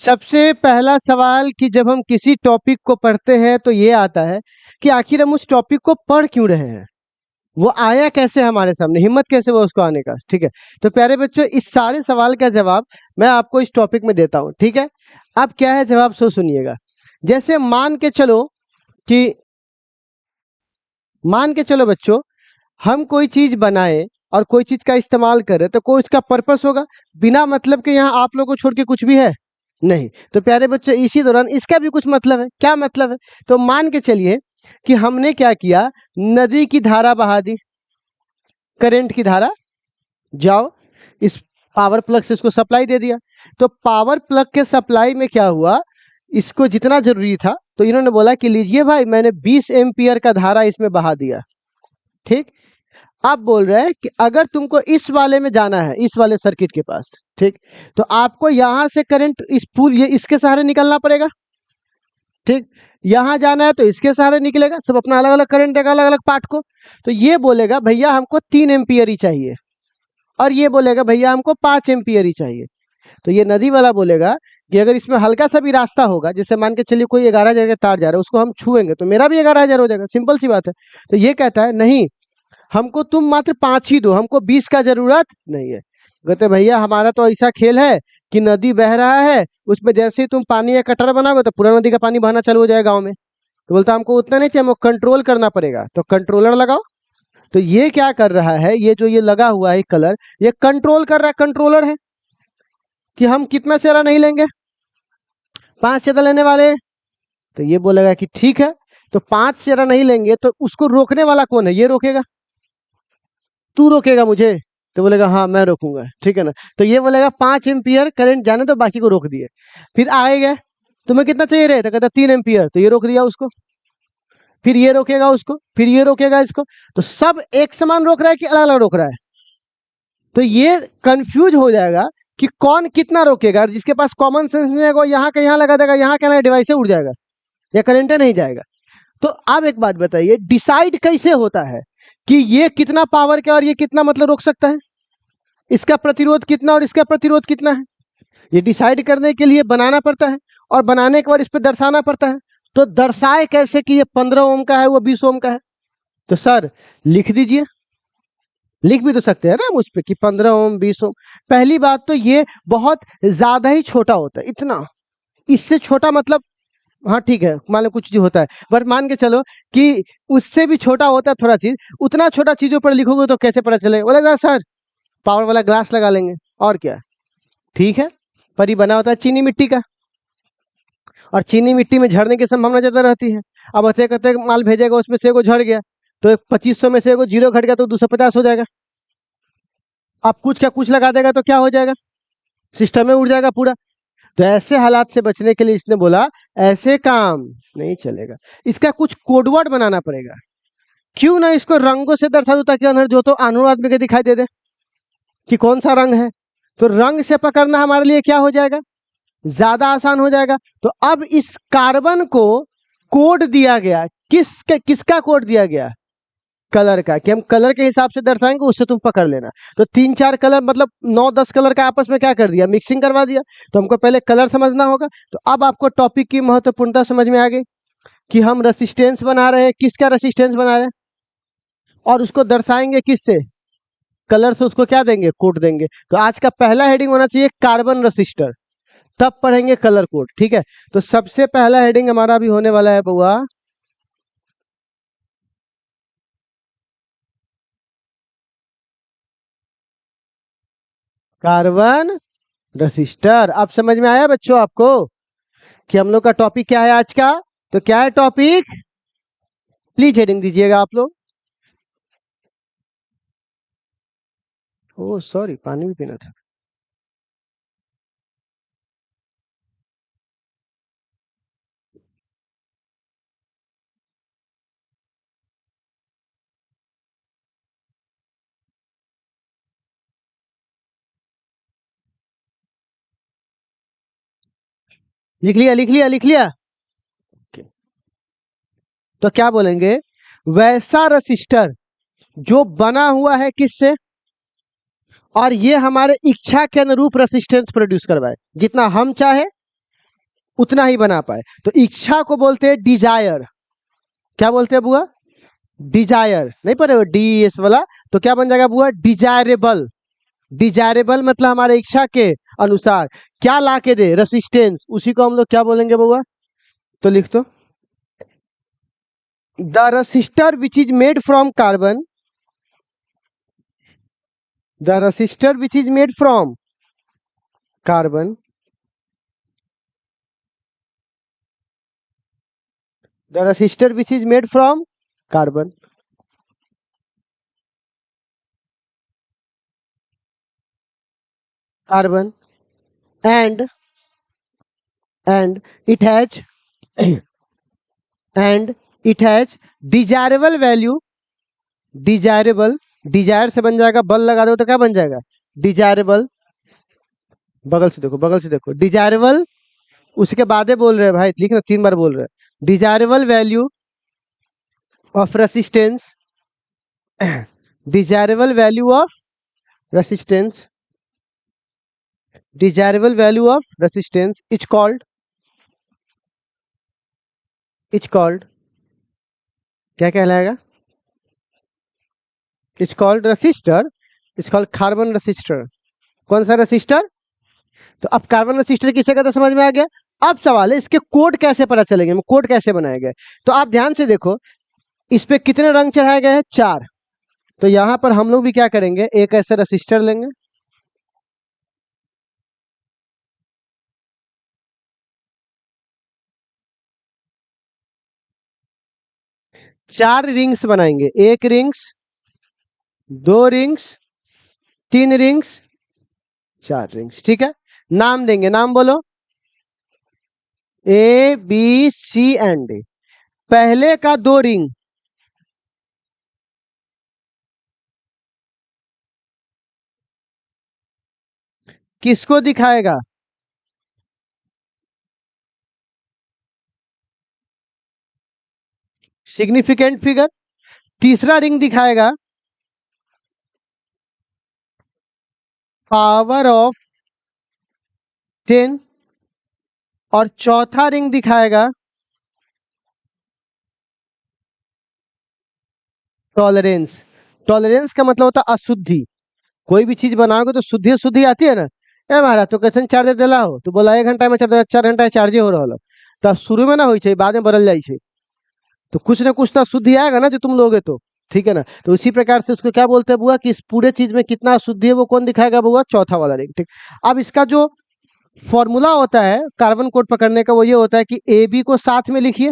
सबसे पहला सवाल कि जब हम किसी टॉपिक को पढ़ते हैं तो ये आता है कि आखिर हम उस टॉपिक को पढ़ क्यों रहे हैं, वो आया कैसे हमारे सामने, हिम्मत कैसे हुआ उसको आने का। ठीक है, तो प्यारे बच्चों इस सारे सवाल का जवाब मैं आपको इस टॉपिक में देता हूं। ठीक है, अब क्या है जवाब सो सुनिएगा। जैसे मान के चलो कि बच्चों हम कोई चीज बनाए और कोई चीज का इस्तेमाल करें तो कोई इसका पर्पस होगा। बिना मतलब के यहाँ आप लोगों को छोड़ के कुछ भी है नहीं। तो प्यारे बच्चों इसी दौरान इसका भी कुछ मतलब है। क्या मतलब है? तो मान के चलिए कि हमने क्या किया, नदी की धारा बहा दी, करंट की धारा, जाओ इस पावर प्लग से इसको सप्लाई दे दिया। तो पावर प्लग के सप्लाई में क्या हुआ, इसको जितना जरूरी था तो इन्होंने बोला कि लीजिए भाई मैंने 20 एम्पियर का धारा इसमें बहा दिया। ठीक, आप बोल रहे हैं कि अगर तुमको इस वाले में जाना है, इस वाले सर्किट के पास, ठीक, तो आपको यहां से करंट इस पुल ये इसके सहारे निकलना पड़ेगा। ठीक, यहां जाना है तो इसके सहारे निकलेगा, सब अपना अलग अलग करंट देगा अलग अलग पार्ट को। तो ये बोलेगा भैया हमको 3 एम्पियर ही चाहिए, और ये बोलेगा भैया हमको 5 एम्पियर ही चाहिए। तो ये नदी वाला बोलेगा कि अगर इसमें हल्का सा भी रास्ता होगा, जैसे मान के चलिए कोई 11,000 का तार जा रहा है, उसको हम छुएंगे तो मेरा भी 11,000 हो जाएगा, सिंपल सी बात है। तो ये कहता है नहीं, हमको तुम मात्र 5 ही दो, हमको 20 का जरूरत नहीं है। कहते भैया हमारा तो ऐसा खेल है कि नदी बह रहा है, उसमें जैसे ही तुम पानी या कटरा बनाओगे तो पूरा नदी का पानी बहना चालू हो जाएगा गाँव में। तो बोलता हमको उतना नहीं चाहिए, हमको कंट्रोल करना पड़ेगा, तो कंट्रोलर लगाओ। तो ये क्या कर रहा है, ये जो ये लगा हुआ है कलर, ये कंट्रोल कर रहा है, कंट्रोलर है कि हम कितना शेरा नहीं लेंगे, 5 शेरा लेने वाले। तो ये बोलेगा कि ठीक है, तो 5 शेरा नहीं लेंगे, तो उसको रोकने वाला कौन है? ये रोकेगा, तू रोकेगा मुझे? तो बोलेगा हाँ मैं रोकूंगा, ठीक है ना। तो ये बोलेगा 5 एम्पियर करंट जाने तो बाकी को रोक दिए। फिर आए गए, तुम्हें कितना चाहिए रहे? तो कहता 3 एम्पियर, तो ये रोक दिया उसको। फिर ये रोकेगा उसको, फिर ये रोकेगा इसको। तो सब एक समान रोक रहा है कि अलग अलग रोक रहा है? तो ये कंफ्यूज हो जाएगा कि कौन कितना रोकेगा। जिसके पास कॉमन सेंस नहीं है वो यहाँ का यहाँ लगा देगा, यहाँ का डिवाइस से उड़ जाएगा या करंट नहीं जाएगा। तो अब एक बात बताइए, डिसाइड कैसे होता है कि ये कितना पावर का और ये कितना मतलब रोक सकता है, इसका प्रतिरोध कितना और इसका प्रतिरोध कितना है? ये डिसाइड करने के लिए बनाना पड़ता है, और बनाने के बाद इस पर दर्शाना पड़ता है। तो दर्शाए कैसे कि ये 15 ओम का है वो 20 ओम का है? तो सर लिख दीजिए, लिख भी तो सकते हैं ना हम उस पर कि 15 ओम 20 ओम। पहली बात तो ये बहुत ज्यादा ही छोटा होता है, इतना, इससे छोटा मतलब हाँ ठीक है मान लो कुछ जो होता है, पर मान के चलो कि उससे भी छोटा होता है थोड़ा चीज, उतना छोटा चीजों पर लिखोगे तो कैसे पता चलेगा? बोलेगा सर पावर वाला ग्लास लगा लेंगे, और क्या। ठीक है, पर ये बना होता है चीनी मिट्टी का, और चीनी मिट्टी में झड़ने की संभावना ज्यादा रहती है। अब अते कते माल भेजेगा, उसमें से एगो झड़ गया तो 2500 में से एगो जीरो घट गया तो 250 हो जाएगा। आप कुछ का कुछ लगा देगा तो क्या हो जाएगा, सिस्टम में उड़ जाएगा पूरा। तो ऐसे हालात से बचने के लिए इसने बोला ऐसे काम नहीं चलेगा, इसका कुछ कोडवर्ड बनाना पड़ेगा। क्यों ना इसको रंगों से दर्शा दो ताकि अंदर जो तो आनूर आदमी के दिखाई दे दे कि कौन सा रंग है। तो रंग से पकड़ना हमारे लिए क्या हो जाएगा, ज्यादा आसान हो जाएगा। तो अब इस कार्बन को कोड दिया गया, किसका कोड दिया गया? कलर का, कि हम कलर के हिसाब से दर्शाएंगे, उससे तुम पकड़ लेना। तो 3-4 कलर मतलब 9-10 कलर का आपस में क्या कर दिया, मिक्सिंग करवा दिया। तो हमको पहले कलर समझना होगा। तो अब आपको टॉपिक की महत्वपूर्णता समझ में आ गई कि हम रेसिस्टेंस बना रहे हैं, किसका रेसिस्टेंस बना रहे हैं, और उसको दर्शाएंगे किससे, कलर से। उसको क्या देंगे, कोड देंगे। तो आज का पहला हेडिंग होना चाहिए कार्बन रेसिस्टर, तब पढ़ेंगे कलर कोड। ठीक है, तो सबसे पहला हेडिंग हमारा भी होने वाला है बुआ कार्बन रेसिस्टर। अब समझ में आया बच्चों आपको कि हम लोग का टॉपिक क्या है आज का? तो क्या है टॉपिक, प्लीज हेडिंग दीजिएगा आप लोग। ओ सॉरी, पानी भी पीना था। लिख लिया लिख लिया लिख लिया। Okay. तो क्या बोलेंगे, वैसा रेसिस्टर जो बना हुआ है किससे, और ये हमारे इच्छा के अनुरूप रेसिस्टेंस प्रोड्यूस करवाए, जितना हम चाहे उतना ही बना पाए। तो इच्छा को बोलते हैं डिजायर। क्या बोलते हैं बुआ? डिजायर। नहीं पढ़े हो डी एस वाला? तो क्या बन जाएगा बुआ? डिजायरेबल। डिजायरेबल मतलब हमारे इच्छा के अनुसार क्या ला के दे? रेसिस्टेंस। उसी को हम लोग क्या बोलेंगे बुआ? तो लिख दो, the resistor which is made from carbon, the resistor which is made from carbon, the resistor which is made from carbon, carbon, and and it has and it has desirable value, desirable, desire से बन जाएगा, बल लगा दो तो क्या बन जाएगा? डिजायरेबल। बगल से देखो, बगल से देखो, डिजायरेबल। उसके बाद बोल रहे हैं भाई, लिखना 3 बार बोल रहे हैं, desirable value of resistance, desirable value of resistance, desirable value of resistance it's called क्या कहलाएगा? it's called resistor, it's called carbon resistor। कौन सा रेसिस्टर? तो अब कार्बन रेसिस्टर किसे कहते हैं समझ में आ गया। अब सवाल है इसके कोड कैसे पता चलेंगे, कोड कैसे बनाए गए। तो आप ध्यान से देखो, इस पे कितने रंग चढ़ाए गए हैं? 4। तो यहां पर हम लोग भी क्या करेंगे, एक ऐसा रेसिस्टर लेंगे, चार रिंग्स बनाएंगे, 1 रिंग्स, 2 रिंग्स, 3 रिंग्स, 4 रिंग्स। ठीक है, नाम देंगे, नाम बोलो, A B C and D. पहले का 2 रिंग किसको दिखाएगा? Significant figure. तीसरा रिंग दिखाएगा पावर ऑफ 10, और चौथा रिंग दिखाएगा टॉलरेंस। टॉलरेंस का मतलब होता है अशुद्धि। कोई भी चीज बनाओगे तो शुद्धि शुद्धि आती है ना। ए महाराज तो कैसे चार्जर दिला हो, तो बोला 1 घंटा में चार्जर, 4 घंटा चार्जे हो रहा हो, तो अब शुरू में ना हो, बाद में बदल जाए, तो कुछ ना कुछ तो शुद्धि आएगा ना जो तुम लोगे तो। ठीक है ना। तो इसी प्रकार से उसको क्या बोलते हैं बुआ, कि इस पूरे चीज में कितना शुद्धि है वो कौन दिखाएगा बुआ? चौथा वाला रिंग। ठीक। अब इसका जो फॉर्मूला होता है कार्बन कोड पकड़ने का, वो ये होता है कि ए बी को साथ में लिखिए,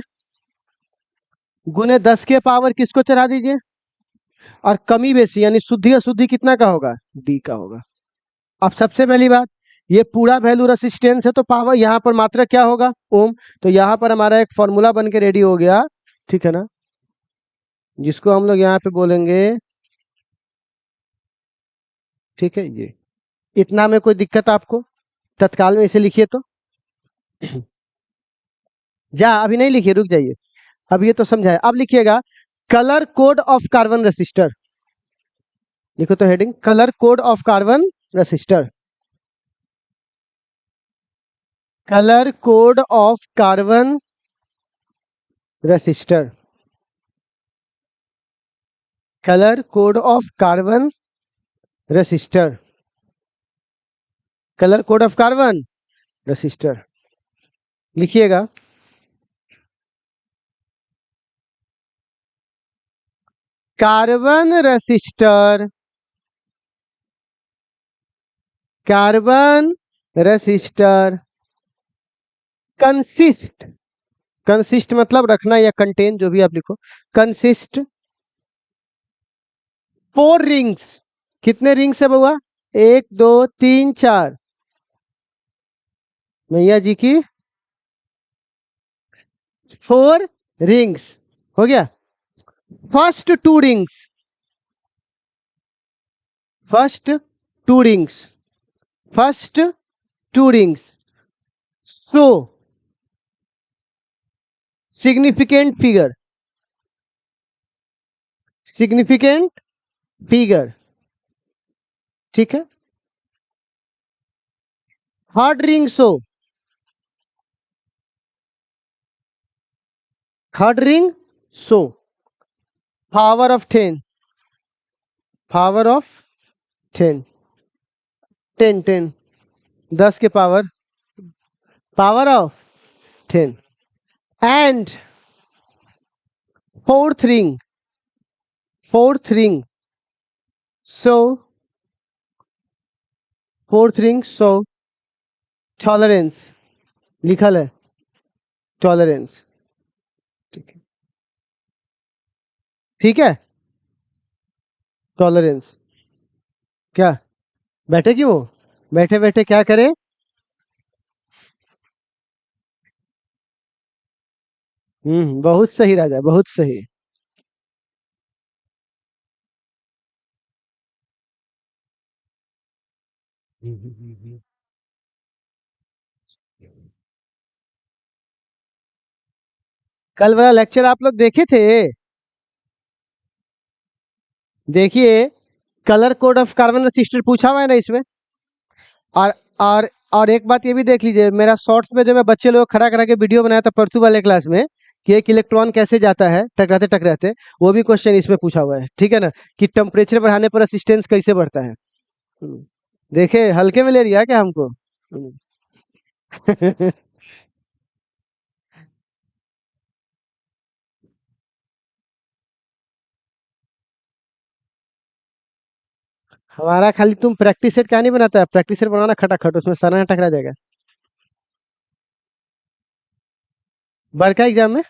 गुने 10 के पावर किसको चढ़ा दीजिए, और कमी बेसी यानी शुद्धि अशुद्धि कितना का होगा? डी का होगा। अब सबसे पहली बात, ये पूरा वैल्यू रेसिस्टेंस है तो पावर यहाँ पर मात्रा क्या होगा? ओम। तो यहाँ पर हमारा एक फॉर्मूला बन के रेडी हो गया। ठीक है ना, जिसको हम लोग यहाँ पे बोलेंगे, ठीक है, ये इतना में कोई दिक्कत आपको तत्काल में इसे लिखिए तो? जा अभी नहीं लिखिए, रुक जाइए, अब ये तो समझाए, अब लिखिएगा colour code of carbon resistor. लिखो तो heading, colour code of carbon resistor, colour code of carbon resistor, colour code of carbon resistor, colour code of carbon resistor. लिखिएगा carbon resistor, carbon resistor consist, consist मतलब रखना या contain, जो भी आप लिखो, कंसिस्ट 4 रिंग्स। कितने रिंग्स है बउआ? 1 2 3 4, मैया जी की 4 रिंग्स। हो गया। First 2 rings, first 2 rings, first 2 rings सो सिग्निफिकेंट फिगर, सिग्निफिकेंट फिगर। ठीक है। Third ring show third ring so, power of 10, power of 10, 10 10, 10 के power, power of 10, and fourth ring, fourth ring so, fourth ring so tolerance लिखल है, tolerance. ठीक है, ठीक है, tolerance. क्या बैठे क्यों, बैठे बैठे क्या करें? बहुत सही राजा, बहुत सही। कल वाला लेक्चर आप लोग देखे थे? देखिए, colour code of carbon register पूछा हुआ है ना इसमें। और और एक बात ये भी देख लीजिए, मेरा शॉर्ट्स में जो मैं बच्चे लोग खड़ा करा के वीडियो बनाया था परसों वाले क्लास में, कि एक इलेक्ट्रॉन कैसे जाता है टकराते टकराते, वो भी क्वेश्चन इसमें पूछा हुआ है। ठीक है ना, कि टेम्परेचर बढ़ाने पर रेसिस्टेंस कैसे बढ़ता है। देखे, हल्के में ले लिया क्या हमको? हमारा खाली तुम प्रैक्टिस सेट क्या नहीं बनाता है, प्रैक्टिस सेट बनाना खटाखट, उसमें सारा टकरा जाएगा। बड़का एग्जाम में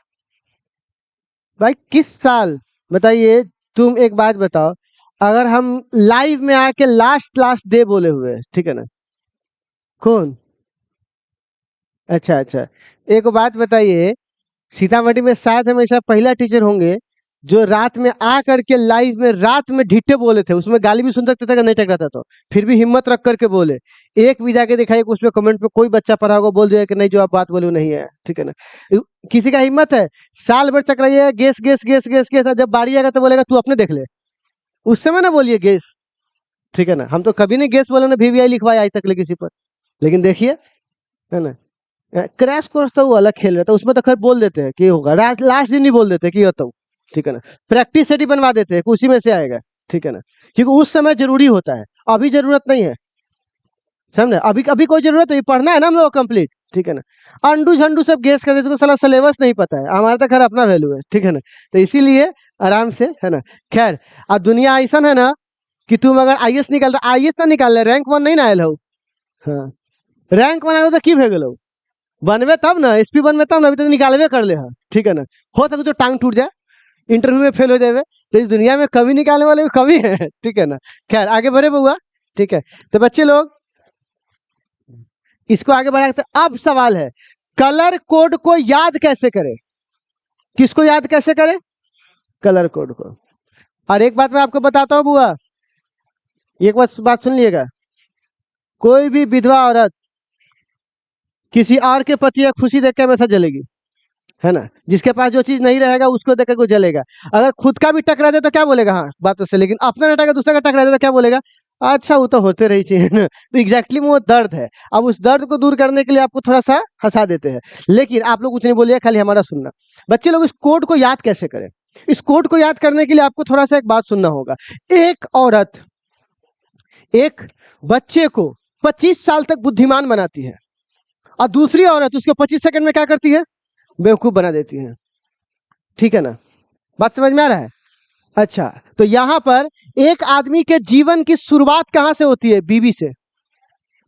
भाई किस साल, बताइए। तुम एक बात बताओ, अगर हम लाइव में आके लास्ट लास्ट डे बोले हुए, ठीक है ना? कौन? अच्छा अच्छा, एक बात बताइए, सीतामढ़ी में शायद हम ऐसा पहला टीचर होंगे जो रात में आ करके लाइव में रात में ढिट्टे बोले थे, उसमें गाली भी सुन सकते थे अगर नहीं टकराता तो, फिर भी हिम्मत रख करके बोले। एक भी जाके दिखाइए कि उसमें कमेंट पे कोई बच्चा पढ़ा होगा बोल दिया कि नहीं जो आप बात बोले वो नहीं है, ठीक है ना? किसी का हिम्मत है? साल भर चक्राइए, guess guess guess guess guess, जब बारी आएगा तो बोलेगा तू अपने देख ले, उस समय ना बोलिए गेस। ठीक है ना, हम तो कभी नहीं गेस बोले ना, VVI लिखवाया आज तक ले किसी पर, लेकिन देखिए, है ना? क्रैश कोर्स तो वो अलग खेल रहा था, उसमें तो खैर बोल देते हैं कि होगा, लास्ट दिन ही बोल देते हैं कि होता हूँ। ठीक है ना, प्रैक्टिस सेट ही बनवा देते हैं कि उसी में से आएगा। ठीक है ना, क्योंकि उस समय जरूरी होता है, अभी जरूरत नहीं है। समझे? अभी अभी कोई जरूरत नहीं, पढ़ना है ना हम लोग कंप्लीट। ठीक है ना, अंडू झंडू सब गेस करते, इसको साला सिलेबस नहीं पता है, हमारा तो खैर अपना वैल्यू है। ठीक है ना, तो इसीलिए आराम से, है ना? खैर, अब दुनिया ऐसा है ना कि तुम अगर IAS निकालता, IAS ना निकाल रहे, रैंक 1 नहीं ना आयल हो। हाँ, रैंक 1 आए तो की भे गेलो, बनवे तब ना, SP बनवे तब ना, अभी तक निकालवे कर ले है। ठीक है ना, हो सके तो टांग टूट जाए, इंटरव्यू में फेल हो जाए, तो इस दुनिया में कभी निकालने वाले कभी है। ठीक है ना, खैर आगे बढ़े बउआ। ठीक है, तो बच्चे लोग इसको आगे बढ़ा सकते। अब सवाल है, कलर कोड को याद कैसे करें? किसको याद कैसे करें? कलर कोड को। और एक बात मैं आपको बताता हूँ बुआ, एक बात सुन लिएगा, कोई भी विधवा औरत किसी और के पति या खुशी देख के हमेशा जलेगी, है ना? जिसके पास जो चीज नहीं रहेगा उसको देख कर वो जलेगा। अगर खुद का भी टकरा दे तो क्या बोलेगा? हाँ बात तो सही, लेकिन अपना नहीं टकरा, दूसरा का टकरा दे तो क्या बोलेगा? अच्छा वो तो होते रही चाहिए ना। तो एग्जैक्टली वो दर्द है। अब उस दर्द को दूर करने के लिए आपको थोड़ा सा हंसा देते हैं, लेकिन आप लोग कुछ नहीं बोलिए, खाली हमारा सुनना। बच्चे लोग, इस कोड को याद कैसे करें? इस कोड को याद करने के लिए आपको थोड़ा सा एक बात सुनना होगा। एक औरत एक बच्चे को 25 साल तक बुद्धिमान बनाती है, और दूसरी औरत उसको 25 सेकंड में क्या करती है? बेवकूफ बना देती है। ठीक है ना, बात समझ में आ रहा है? अच्छा, तो यहां पर एक आदमी के जीवन की शुरुआत कहां से होती है? बीवी से।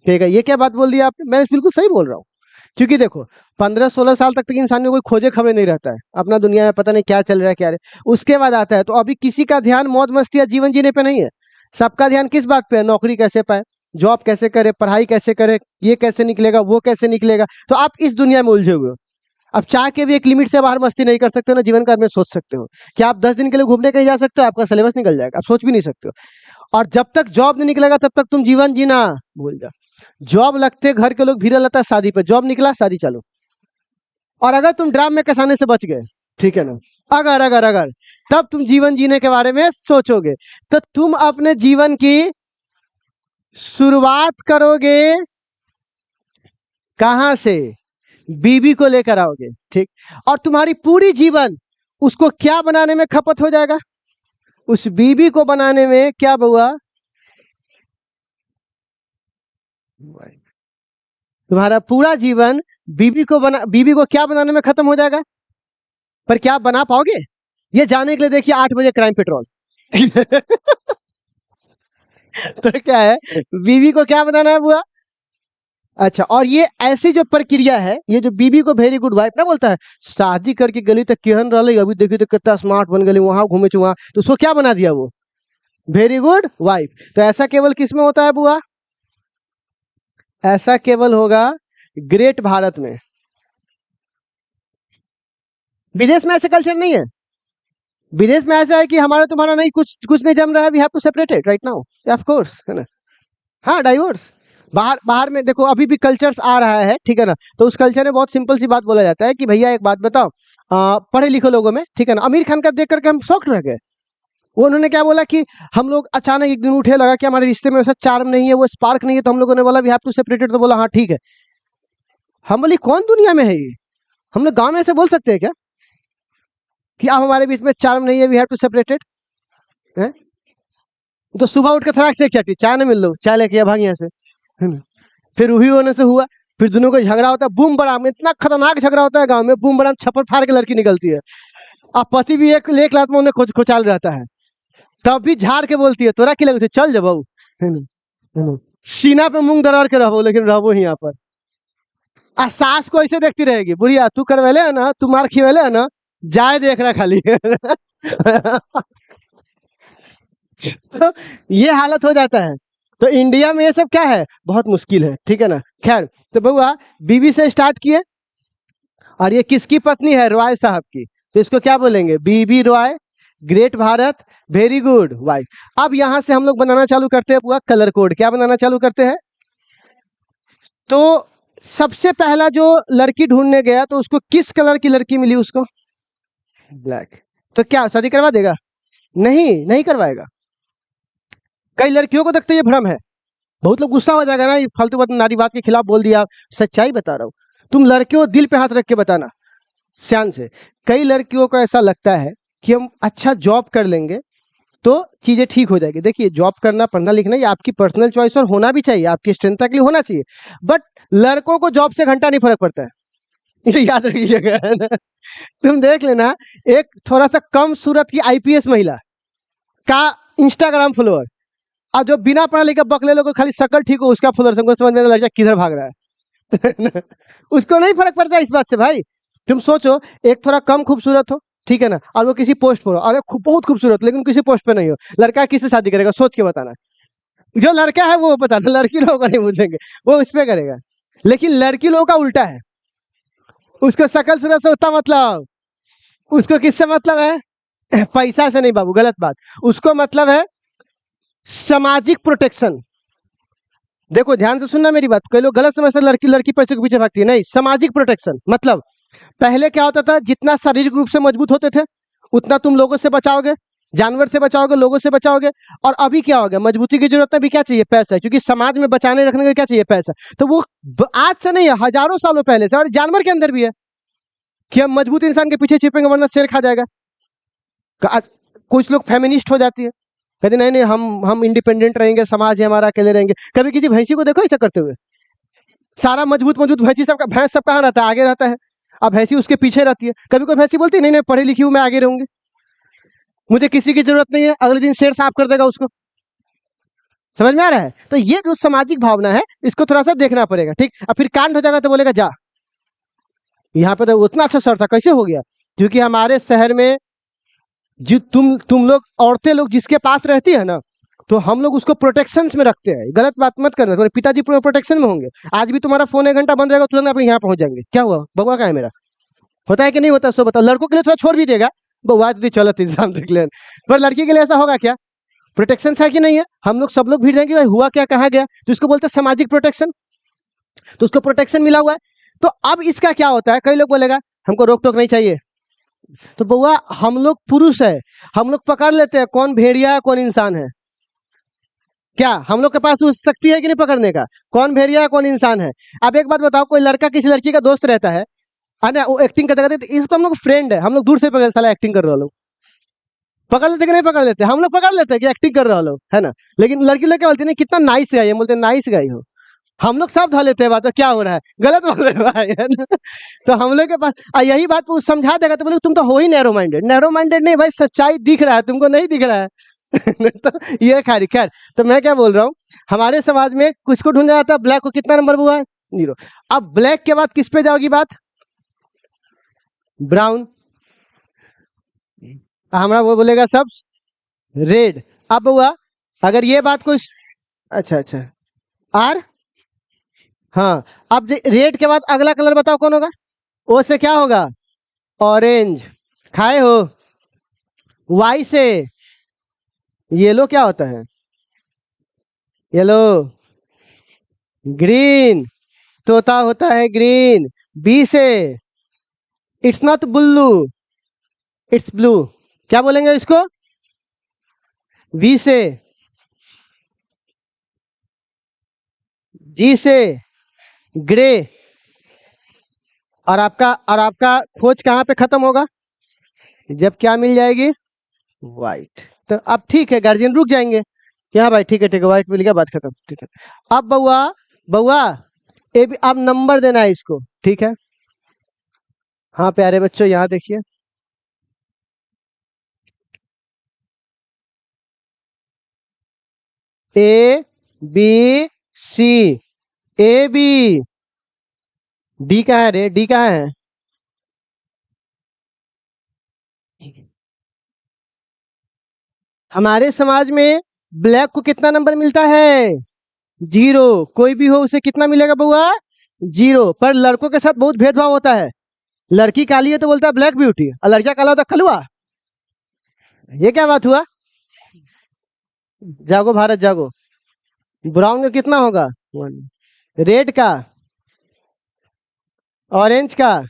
ठीक है, ये क्या बात बोल दी आपने? मैं बिल्कुल सही बोल रहा हूँ, क्योंकि देखो 15-16 साल तक इंसान में कोई खोजे खबरें नहीं रहता है, अपना दुनिया में पता नहीं क्या चल रहा है क्या रहा है। उसके बाद आता है, तो अभी किसी का ध्यान मौज मस्ती या जीवन जीने पे नहीं है, सबका ध्यान किस बात पे है? नौकरी कैसे पाए, जॉब कैसे करे, पढ़ाई कैसे करे, ये कैसे निकलेगा, वो कैसे निकलेगा। तो आप इस दुनिया में उलझे हुए हो। अब चाह के भी एक लिमिट से बाहर मस्ती नहीं कर सकते हो ना, जीवन का में सोच सकते हो कि आप 10 दिन के लिए घूमने कहीं जा सकते हो, आपका सिलेबस निकल जाएगा, आप सोच भी नहीं सकते हो। और जब तक जॉब नहीं निकलेगा तब तक तुम जीवन जीना भूल जाओ। जॉब लगते घर के लोग भीड़ लगता है शादी पे, जॉब निकला शादी चालू। और अगर तुम ड्राम में कसाने से बच गए, ठीक है ना, अगर तब तुम जीवन जीने के बारे में सोचोगे, तो तुम अपने जीवन की शुरुआत करोगे कहां से? बीबी को लेकर आओगे, ठीक। और तुम्हारी पूरी जीवन उसको क्या बनाने में खपत हो जाएगा? उस बीबी को बनाने में क्या हुआ? तुम्हारा पूरा जीवन बीबी को क्या बनाने में खत्म हो जाएगा? पर क्या आप बना पाओगे? ये जानने के लिए देखिए 8 बजे क्राइम पेट्रोल। तो क्या है, बीबी को क्या बनाना है बुआ? अच्छा, और ये ऐसी जो प्रक्रिया है, ये जो बीबी को वेरी गुड वाइफ ना बोलता है, शादी करके गली तक केहन रही, अभी देखी तो कितना स्मार्ट बन गई, वहां घूमे वहां, तो उसको क्या बना दिया वो? Very good wife. तो ऐसा केवल किस में होता है बुआ? ऐसा केवल होगा ग्रेट भारत में। विदेश में ऐसे कल्चर नहीं है। विदेश में ऐसा है कि हमारा तुम्हारा नहीं, कुछ कुछ नहीं जम रहा है, we have to separated right now, of course, है ना। हाँ, डाइवोर्स। बाहर बाहर में देखो अभी भी कल्चर्स आ रहा है, ठीक है ना। तो उस कल्चर में बहुत सिंपल सी बात बोला जाता है कि भैया एक बात बताओ, पढ़े लिखे लोगों में, ठीक है ना, आमिर खान का देख करके हम शॉक्ड रह गए। वो उन्होंने क्या बोला कि हम लोग अचानक एक दिन उठे, लगा कि हमारे रिश्ते में वैसा चार्म नहीं है, वो स्पार्क नहीं है, तो हम लोगों ने बोला वी हैव टू सेपरेटेड। तो बोला हाँ ठीक है। हम बोली कौन दुनिया में है ये? हम लोग गाँव में ऐसे बोल सकते हैं क्या कि अब हमारे बीच में चार्म नहीं है, वी हैव टू सेपरेटेड? है तो सुबह उठ के थराक से एक चाटी चाय ना मिल लो, चाय लेके भाग यहाँ से, है ना। फिर वही होने से हुआ, फिर दोनों को झगड़ा होता है, बूम बराम, इतना खतरनाक झगड़ा होता है गांव में, बूम बराम छप्पर फाड़ के लड़की निकलती है। अब पति भी एक लात में उन्हें खोचाल रहता है, तब भी झाड़ के बोलती है तोरा की लगे चल जब, है ना, है ना। सीना पे मूंग दरार के रहो, लेकिन रहो ही यहाँ पर। आ सास को ऐसे देखती रहेगी, बुढ़िया तू करवेले है ना, तू मार खिवेले है ना, जाए देख रहा खाली। तो ये हालत हो जाता है। तो इंडिया में ये सब क्या है, बहुत मुश्किल है, ठीक है ना। खैर, तो बउआ बीवी से स्टार्ट किए, और ये किसकी पत्नी है? रॉय साहब की। तो इसको क्या बोलेंगे? BB ROY, great Bharat, very good wife. अब यहां से हम लोग बनाना चालू करते हैं बुआ कलर कोड। क्या बनाना चालू करते हैं? तो सबसे पहला जो लड़की ढूंढने गया, तो उसको किस कलर की लड़की मिली? उसको ब्लैक। तो क्या शादी करवा देगा? नहीं, नहीं करवाएगा। कई लड़कियों को देखते ये भ्रम है। बहुत लोग गुस्सा हो जाएगा ना, ये फालतू बात, नारी बात के खिलाफ बोल दिया। सच्चाई बता रहा हूँ, तुम लड़कियों दिल पे हाथ रख के बताना ध्यान से। कई लड़कियों को ऐसा लगता है कि हम अच्छा जॉब कर लेंगे तो चीजें ठीक हो जाएगी। देखिए, जॉब करना, पढ़ना लिखना, ये आपकी पर्सनल चॉइस और होना भी चाहिए, आपकी स्ट्रेंथ के लिए होना चाहिए। बट लड़कों को जॉब से घंटा नहीं फर्क पड़ता है, ये याद रखिएगा, है ना। तुम देख लेना, एक थोड़ा सा कम सूरत की आईपीएस महिला का इंस्टाग्राम फॉलोअर, और जो बिना पढ़ा लिखा बकले लोग खाली शकल ठीक हो उसका फॉलोअर, समझ में लग जाए किधर भाग रहा है। उसको नहीं फर्क पड़ता इस बात से भाई। तुम सोचो, एक थोड़ा कम खूबसूरत हो, ठीक है ना, और वो किसी पोस्ट पर हो, अरे बहुत खूबसूरत लेकिन किसी पोस्ट पे नहीं हो, लड़का किससे शादी करेगा? सोच के बताना। जो लड़का है वो बताना, लड़की लोगों को नहीं पूछेंगे, वो उस पे करेगा। लेकिन लड़की लोगों का उल्टा है, उसको शकल सूरत से उतना मतलब, उसको किससे मतलब है? पैसा से नहीं बाबू, गलत बात। उसको मतलब है सामाजिक प्रोटेक्शन। देखो ध्यान से सुनना मेरी बात, कई लोग गलत समझते हैं लड़की लड़की पैसे के पीछे भागती है। नहीं, सामाजिक प्रोटेक्शन मतलब पहले क्या होता था, जितना शारीरिक रूप से मजबूत होते थे उतना तुम लोगों से बचाओगे, जानवर से बचाओगे, लोगों से बचाओगे। और अभी क्या हो गया, मजबूती की जरूरत में भी क्या चाहिए? पैसा, क्योंकि समाज में बचाने रखने का क्या चाहिए? पैसा। तो वो आज से नहीं है, हजारों सालों पहले से, और जानवर के अंदर भी है कि हम मजबूत इंसान के पीछे छिपेंगे वरना शेर खा जाएगा। कुछ लोग फेमिनिस्ट हो जाती है, कहते नहीं नहीं, हम इंडिपेंडेंट रहेंगे, समाज है हमारा, अकेले रहेंगे। कभी किसी भैंसी को देखो ऐसा करते हुए? सारा मजबूत मजबूत भैंसी सबका, भैंस सब कहाँ रहता है? आगे रहता है। अब भैंसी उसके पीछे रहती है। कभी कोई भैंसी बोलती है नहीं नहीं, पढ़ी लिखी हूं मैं, आगे रहूंगी, मुझे किसी की जरूरत नहीं है, अगले दिन शेर साफ कर देगा उसको। समझ में आ रहा है? तो ये जो सामाजिक भावना है, इसको थोड़ा सा देखना पड़ेगा, ठीक। अब फिर कांड हो जाएगा तो बोलेगा जा, यहाँ पे तो उतना अच्छा सर था, कैसे हो गया? क्योंकि हमारे शहर में जो तुम लोग औरतें लोग जिसके पास रहती है ना, तो हम लोग उसको प्रोटेक्शन में रखते हैं। गलत बात मत करना, तुम्हारे पिताजी पूरे प्रोटेक्शन में होंगे। आज भी तुम्हारा फोन 1 घंटा बंद रहेगा, तुरंत आप यहाँ पहुंच जाएंगे। क्या हुआ, बउआ का है मेरा? होता है कि नहीं होता? सो बताओ। लड़कों के लिए थोड़ा छोड़ भी देगा, बउआ दीदी चलो इंतजाम देख ले, पर लड़की के लिए ऐसा होगा क्या? प्रोटेक्शन है कि नहीं है? हम लोग सब लोग भीड़ जाएंगे, भाई हुआ क्या, कहाँ गया, तो इसको बोलते हैं सामाजिक प्रोटेक्शन। तो उसको प्रोटेक्शन मिला हुआ है। तो अब इसका क्या होता है, कई लोग बोलेगा हमको रोक टोक नहीं चाहिए। तो बउआ हम लोग पुरुष है, हम लोग पकड़ लेते हैं कौन भेड़िया है कौन इंसान है। क्या हम लोग के पास उस शक्ति है कि नहीं पकड़ने का, कौन भेड़िया है कौन इंसान है? अब एक बात बताओ, कोई लड़का किसी लड़की का दोस्त रहता है ना, वो एक्टिंग करते करते, तो इसको हम लोग फ्रेंड है, हम लोग दूर से पकड़, साला एक्टिंग कर रहे हो लोग, पकड़ लेते कि नहीं पकड़ लेते? हम लोग पकड़ लेते हैं कि एक्टिंग कर रहे हो लोग, है ना? लेकिन लड़की लोग क्या बोलती है, नहीं कितना नाइस है ये, बोलते नाइस गाई हो, हम लोग सब धा लेते हैं बात, तो क्या हो रहा है, गलत बोल रहे हो भाई, है ना? तो हम लोग के पास यही बात वो समझा देगा तो बोले तुम तो हो ही नैरो माइंडेड नहीं भाई, सच्चाई दिख रहा है तुमको, नहीं दिख रहा है। तो ये खैर खैर, तो मैं क्या बोल रहा हूँ, हमारे समाज में कुछ को ढूंढा जाता है, ब्लैक को कितना नंबर हुआ है, 0। अब ब्लैक के बाद किस पे जाओगी बात, ब्राउन, हमारा वो बोलेगा सब रेड। अब हुआ, अगर ये बात कोई, अच्छा अच्छा, आर, हाँ, अब रेड के बाद अगला कलर बताओ कौन होगा, ओ से क्या होगा, ऑरेंज, खाए हो, वाई से येलो क्या होता है, येलो, ग्रीन, तोता होता है ग्रीन, बी से it's not blue, it's blue, क्या बोलेंगे इसको, वी से, जी से ग्रे, और आपका खोज कहाँ पे खत्म होगा, जब क्या मिल जाएगी, व्हाइट। तो अब ठीक है, गार्जियन रुक जाएंगे कि हाँ भाई ठीक है व्हाइट मिल गया, बात खत्म, ठीक है। अब बउआ, बउआ, ए भी अब नंबर देना है इसको, ठीक है। हाँ प्यारे बच्चों यहाँ देखिए, A B C, A B, D कहाँ है रे, डी कहाँ है, हमारे समाज में ब्लैक को कितना नंबर मिलता है, 0। कोई भी हो उसे कितना मिलेगा बउआ, 0। पर लड़कों के साथ बहुत भेदभाव होता है, लड़की काली है तो बोलता है ब्लैक ब्यूटी, और लड़का काला होता है कलुआ, ये क्या बात हुआ, जागो भारत जागो। ब्राउन का कितना होगा, 1। रेड का, ऑरेंज का,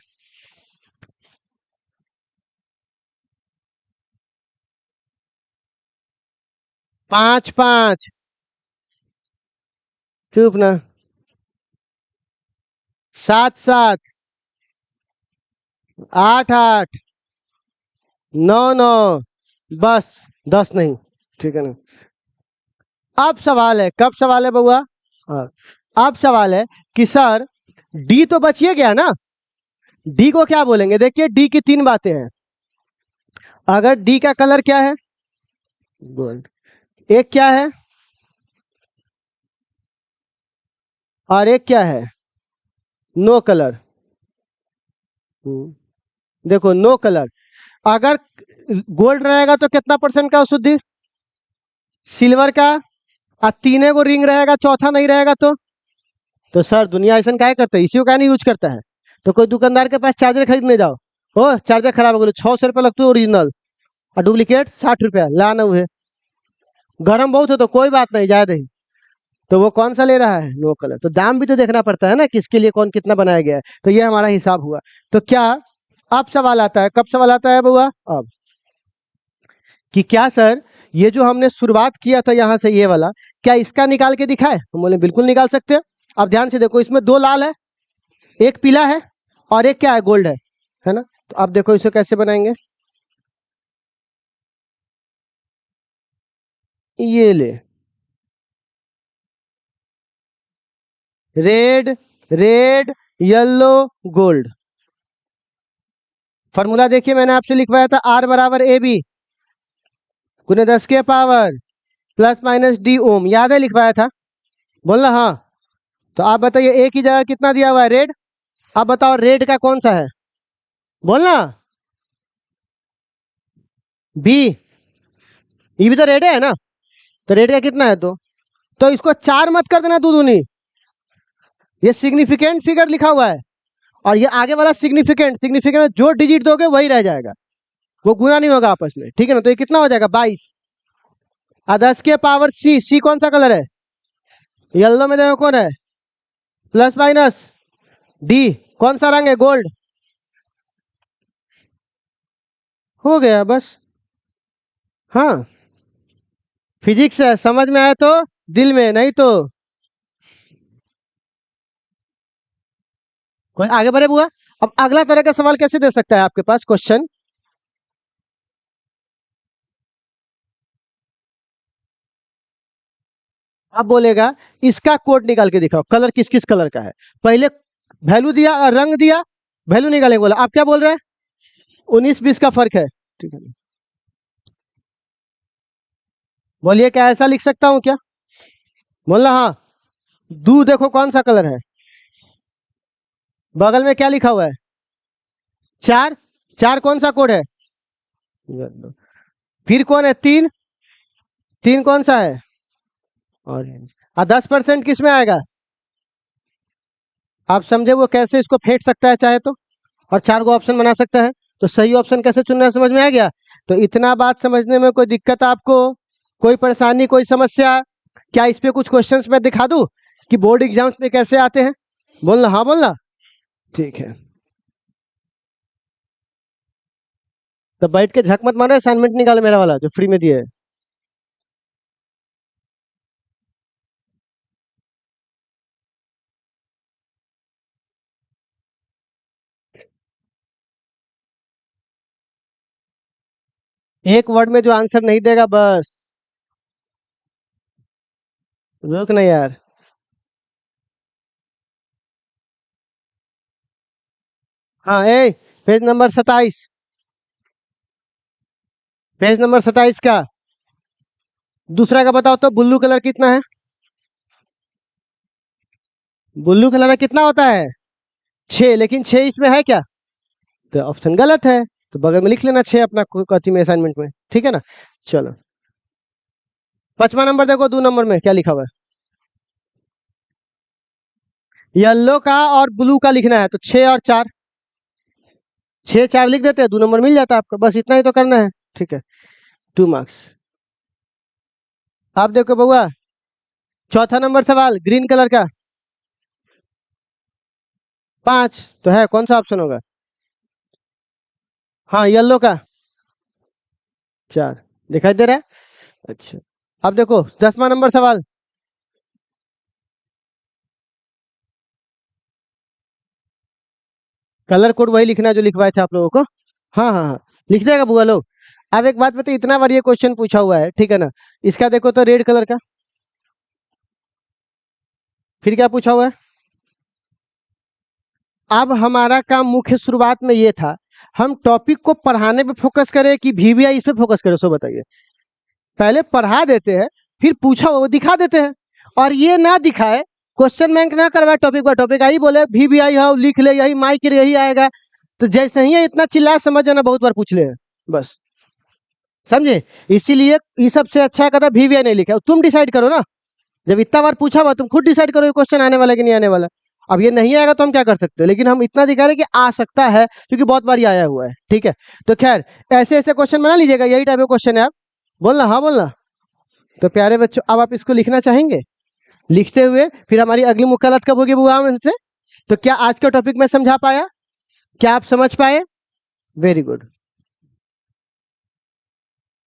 5 5, चुप ना, 7 7, 8 8, 9 9, बस 10 नहीं, ठीक है ना। अब सवाल है, कब सवाल है बउआ, हाँ, अब सवाल है कि सर डी तो बचिए गया ना, डी को क्या बोलेंगे, देखिए डी की 3 बातें हैं, अगर डी का कलर क्या है, गोल्ड, एक क्या है, और एक क्या है, नो कलर, देखो नो कलर, अगर गोल्ड रहेगा तो कितना परसेंट का शुद्धि, सिल्वर का, और तीने को रिंग रहेगा, चौथा नहीं रहेगा तो सर दुनिया ऐसा काहे करता है, इसी को काहे नहीं यूज करता है, तो कोई दुकानदार के पास चार्जर खरीदने जाओ, हो चार्जर खराब हो गया, 600 रुपये लगता है ओरिजिनल, और डुप्लीकेट 60 रुपया, लाना हुए, गर्म बहुत हो तो कोई बात नहीं, ज्यादा ही, तो वो कौन सा ले रहा है, नो कलर, तो दाम भी तो देखना पड़ता है ना, किसके लिए कौन कितना बनाया गया है, तो ये हमारा हिसाब हुआ। तो क्या, अब सवाल आता है, कब सवाल आता है बुआ, अब, कि क्या सर ये जो हमने शुरुआत किया था यहाँ से ये वाला, क्या इसका निकाल के दिखाए, हम बोले बिल्कुल निकाल सकते हैं। अब ध्यान से देखो, इसमें 2 लाल है, एक पीला है, और एक क्या है, गोल्ड है ना? तो अब देखो इसे कैसे बनाएंगे, ये ले, red red yellow gold, formula देखिए मैंने आपसे लिखवाया था, आर बराबर ए बी गुने 10 के पावर प्लस माइनस डी ओम, याद है लिखवाया था, बोलना हाँ। तो आप बताइए ए की जगह कितना दिया हुआ है, रेड, आप बताओ रेड का कौन सा है, बोलना, बी, ये भी तो रेड है ना, तो रेड का कितना है, तो इसको 4 मत कर देना, दो दूनी, ये सिग्निफिकेंट फिगर लिखा हुआ है, और ये आगे वाला सिग्निफिकेंट, सिग्निफिकेंट में जो डिजिट दोगे वही रह जाएगा, वो गुना नहीं होगा आपस में, ठीक है ना? तो ये कितना हो जाएगा, 22, और 10 के पावर सी, सी कौन सा कलर है, येलो में देखो कौन है, प्लस माइनस डी, कौन सा रंग है, गोल्ड, हो गया बस, हाँ, फिजिक्स है, समझ में आया तो दिल में, नहीं तो कोई आगे बढ़े बुआ। अब अगला तरह का सवाल कैसे दे सकता है आपके पास क्वेश्चन। अब बोलेगा इसका कोड निकाल के दिखाओ, कलर किस किस कलर का है। पहले वैल्यू दिया और रंग दिया, वैल्यू निकालेंगे। बोला आप क्या बोल रहे हैं, 19-20 का फर्क है। ठीक है, बोलिए क्या ऐसा लिख सकता हूं क्या। बोलना हाँ। दू देखो कौन सा कलर है, बगल में क्या लिखा हुआ है, 4। 4 कौन सा कोड है, फिर कौन है 3। 3 कौन सा है, ऑरेंज। और 10% किस में आएगा, आप समझे वो कैसे इसको फेंट सकता है चाहे तो, और 4 को ऑप्शन बना सकता है। तो सही ऑप्शन कैसे चुनना है समझ में आ गया। तो इतना बात समझने में कोई दिक्कत आपको, कोई परेशानी, कोई समस्या, क्या इस पे कुछ क्वेश्चंस मैं दिखा दूं कि बोर्ड एग्जाम्स में कैसे आते हैं। बोलना हाँ बोलना। ठीक है, तो बैठ के झक मत मारो, असाइनमेंट निकालो मेरा वाला जो फ्री में दिया है। एक वर्ड में जो आंसर नहीं देगा बस रुक नहीं यार। हाँ ए, पेज नंबर 27, पेज नंबर 27 का दूसरा का बताओ तो, ब्लू कलर कितना है, ब्लू कलर का कितना होता है 6, लेकिन 6 इसमें है क्या, तो ऑप्शन गलत है। तो बगल में लिख लेना 6 अपना कॉपी में असाइनमेंट में, ठीक है ना। चलो 5वां नंबर देखो, 2 नंबर में क्या लिखा हुआ है, येलो का और ब्लू का लिखना है। तो 6 और 4, 6 4 लिख देते हैं, 2 नंबर मिल जाता है आपका, बस इतना ही तो करना है। ठीक है, 2 मार्क्स। आप देखो बउआ, चौथा नंबर सवाल ग्रीन कलर का 5, तो है कौन सा ऑप्शन होगा, हाँ येलो का 4 दिखाई दे रहा है। अच्छा, अब देखो 10वां नंबर सवाल, कलर कोड वही लिखना है जो लिखवाए थे आप लोगों को। हाँ हाँ हाँ, लिख देगा बुआ लोग। अब एक बात बताइए, इतना बार ये क्वेश्चन पूछा हुआ है, ठीक है ना। इसका देखो तो रेड कलर का, फिर क्या पूछा हुआ है। अब हमारा काम मुख्य शुरुआत में ये था, हम टॉपिक को पढ़ाने पे फोकस करें कि वीवीआई इस पे फोकस करें, सो बताइए। पहले पढ़ा देते हैं, फिर पूछा वो दिखा देते हैं, और ये ना दिखाए, क्वेश्चन बैंक ना करवाए, टॉपिक बाय टॉपिक आई बोले वीवीआई हो लिख ले, यही माइक यही आएगा। तो जैसे ही है इतना चिल्ला समझ जाना, बहुत बार पूछ ले हैं, बस समझे। इसीलिए ये सबसे अच्छा कदा वीवीआई नहीं लिखा, तुम डिसाइड करो ना। जब इतना बार पूछा हुआ, तुम खुद डिसाइड करो ये क्वेश्चन आने वाला कि नहीं आने वाला। अब ये नहीं आएगा तो हम क्या कर सकते हैं, लेकिन हम इतना दिखा रहे हैं कि आ सकता है, क्योंकि बहुत बार ये आया हुआ है। ठीक है, तो खैर ऐसे ऐसे क्वेश्चन बना लीजिएगा, यही टाइप का क्वेश्चन है। आप बोलना हाँ बोलना। तो प्यारे बच्चों, अब आप इसको लिखना चाहेंगे, लिखते हुए फिर हमारी अगली मुलाकात कब होगी बुआ से। तो क्या आज का टॉपिक मैं समझा पाया, क्या आप समझ पाए, वेरी गुड।